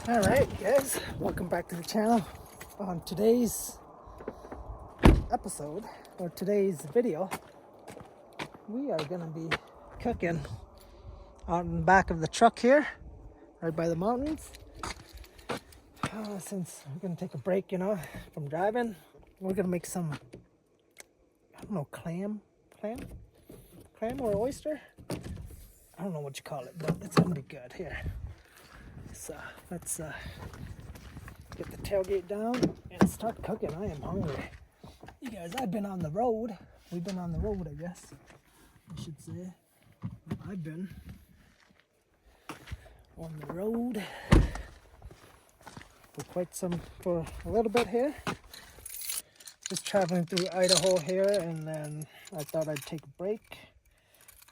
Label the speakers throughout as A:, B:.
A: Alright guys, welcome back to the channel. On today's episode, or today's video, we are going to be cooking out in the back of the truck here, right by the mountains. Since we're going to take a break, from driving, we're going to make some, I don't know, clam or oyster? I don't know what you call it, but it's going to be good here. So let's get the tailgate down and start cooking. I am hungry. You guys, I've been on the road. We've been on the road, I guess I should say. I've been on the road for a little bit here. Just traveling through Idaho here, and then I thought I'd take a break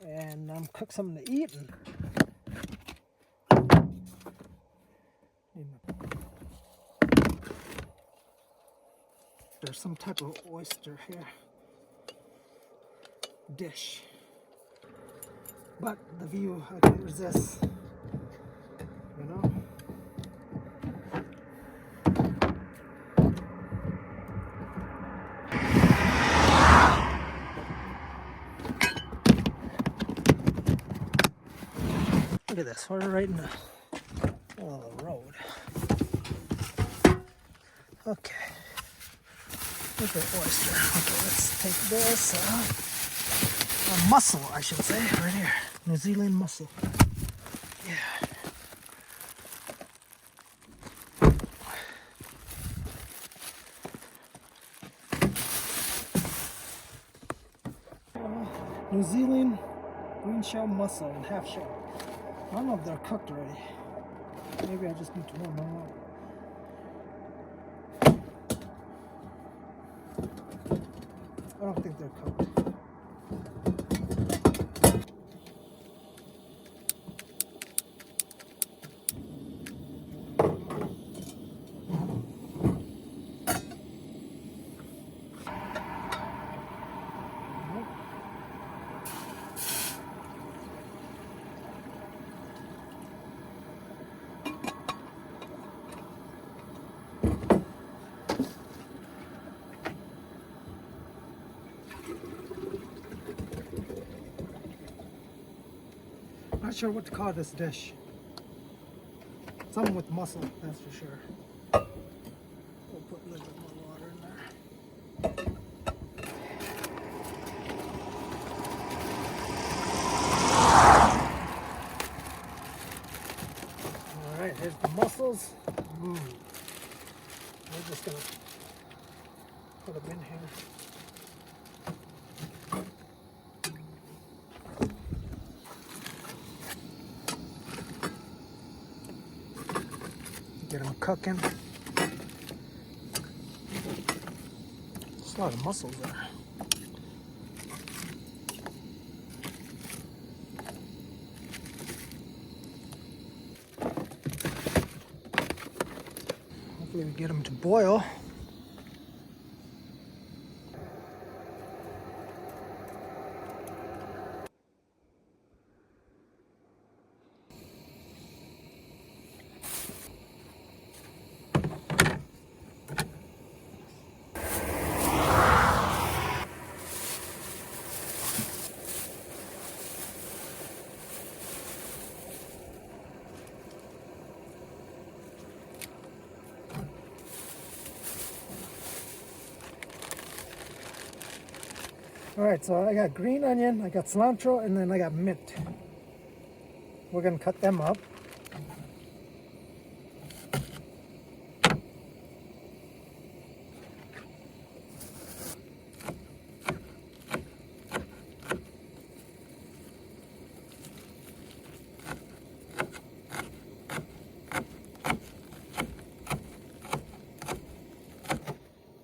A: and cook something to eat. There's some type of oyster here dish, but the view I can't resist, Look at this, we're right in the middle of the road. Okay. Look at the oyster. Okay, let's take this. A mussel, I should say, right here. New Zealand mussel. Yeah. New Zealand green shell mussel and half shell. I don't know if they're cooked already. Maybe I just need to warm them up. I don't think they're cooked. Not sure what to call this dish. Something with mussel, that's for sure. We'll put a little bit more water in there. Alright, here's the mussels. We're just gonna put them in here. Get them cooking. There's a lot of mussels there. Hopefully we get them to boil. Alright, so I got green onion, I got cilantro, and then I got mint. We're going to cut them up.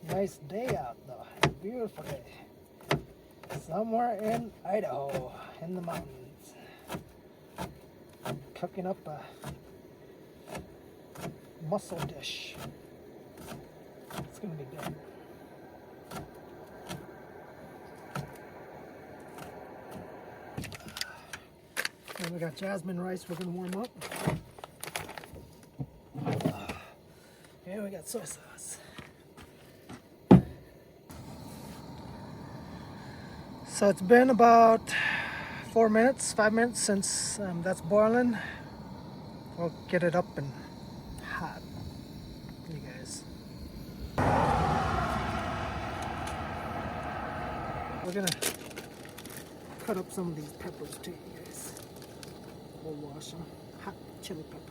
A: Nice day out though, beautiful day. Somewhere in Idaho, in the mountains. I'm cooking up a mussel dish. It's gonna be good. And we got jasmine rice we're gonna warm up. And we got soy sauce. So it's been about 4 minutes, 5 minutes since that's boiling. We'll get it up and hot, you guys. We're gonna cut up some of these peppers too, you guys. We'll wash them. Hot chili pepper.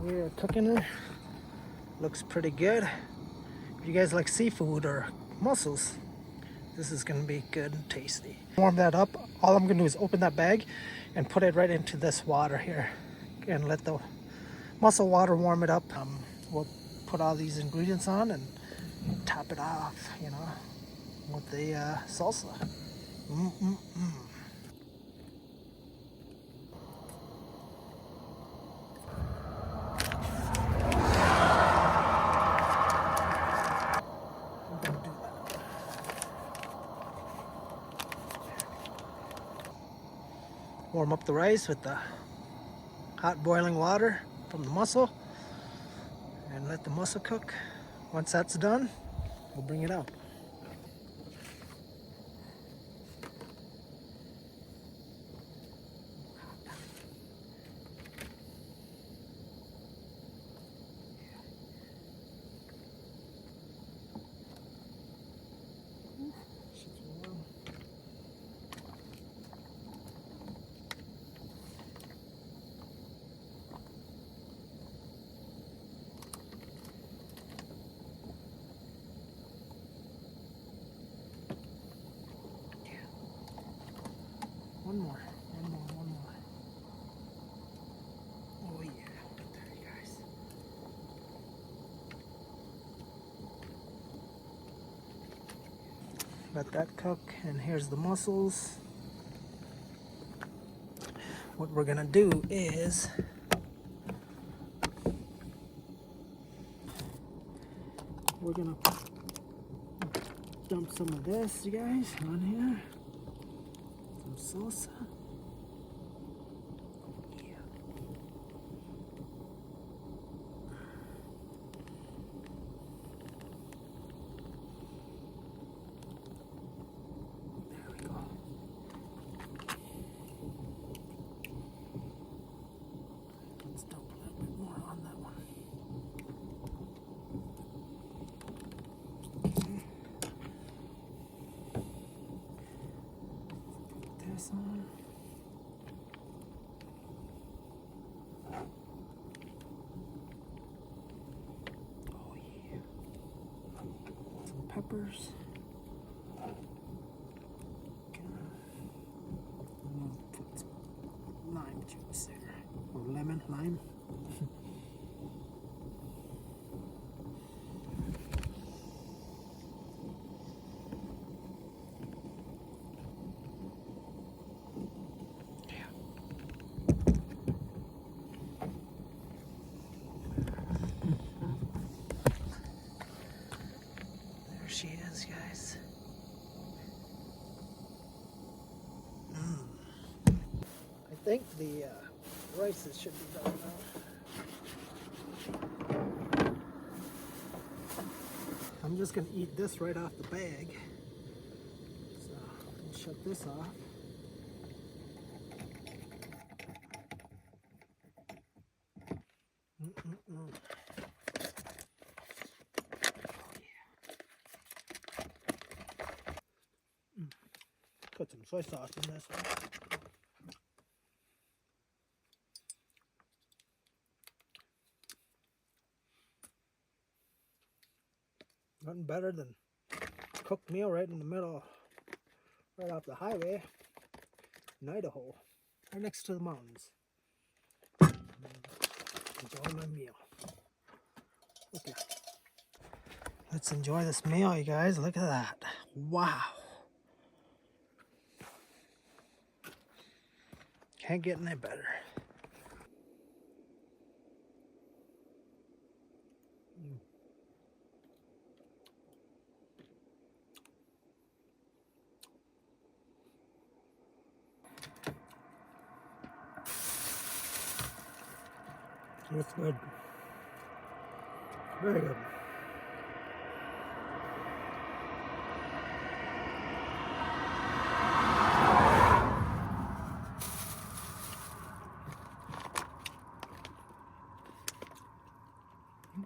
A: We're cooking her. Looks pretty good. If you guys like seafood or mussels, this is gonna be good and tasty. Warm that up. All I'm gonna do is open that bag and put it right into this water here and let the mussel water warm it up. We'll put all these ingredients on and top it off, you know, with the salsa. Warm up the rice with the hot boiling water from the mussel and let the mussel cook. Once that's done, we'll bring it out. One more. Oh yeah, right there, you guys. Let that cook, and here's the mussels. What we're gonna do is we're gonna dump some of this, you guys, on here. Some salsa. Yeah. There we go. Let's dump a little bit more on that one. Okay. Put this on. Oh yeah. Some peppers. Put some lime juice there. Or lime. There she is, guys. I think the rices should be done now. I'm just gonna eat this right off the bag. So I'll shut this off. Put some soy sauce in this. Nothing better than cooked meal right in the middle, right off the highway in Idaho, right next to the mountains. Enjoy my meal. Okay. Let's enjoy this meal, you guys. Look at that. Wow. Can't get any better. That's good. Very good.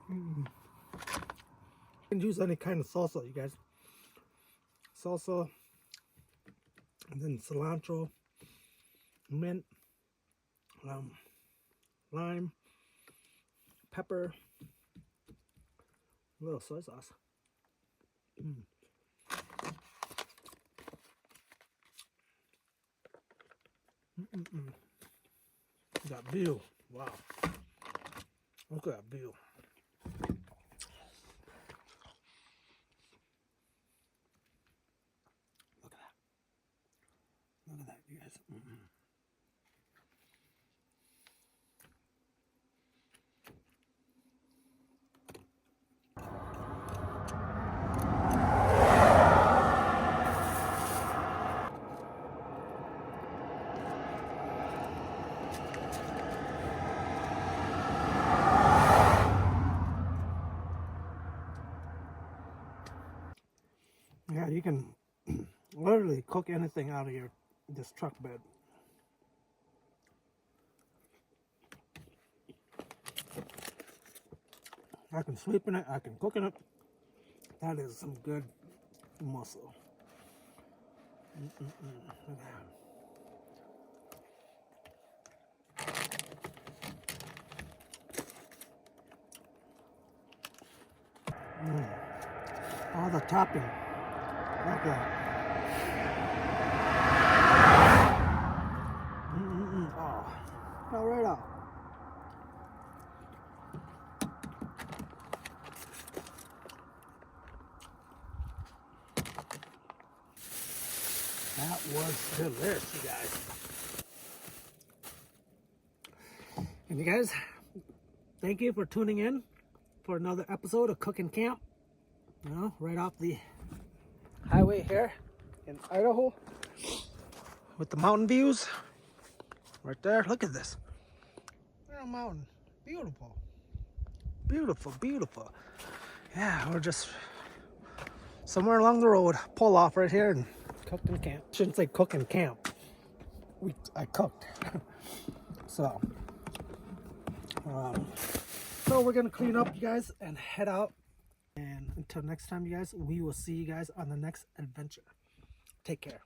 A: You can use any kind of salsa, you guys. Salsa, and then cilantro, mint, lime, pepper, a little soy sauce. That view, wow. Look at that view. Look at that. Look at that, you guys. Yeah, you can literally cook anything out of this truck bed. I can sleep in it, I can cook in it. That is some good muscle. Look at that. All the topping. Look at that. Oh, fell right off. That was delicious, you guys. And you guys, thank you for tuning in for another episode of Cooking Camp. You know, right off the highway here in Idaho with the mountain views. Right there, look at this. Little mountain, beautiful. Beautiful, beautiful. Yeah, we're just somewhere along the road, pull off right here and cooked in camp. Shouldn't say cook in camp. I cooked. So we're gonna clean up, you guys, and head out. And until next time, you guys, we will see you guys on the next adventure. Take care.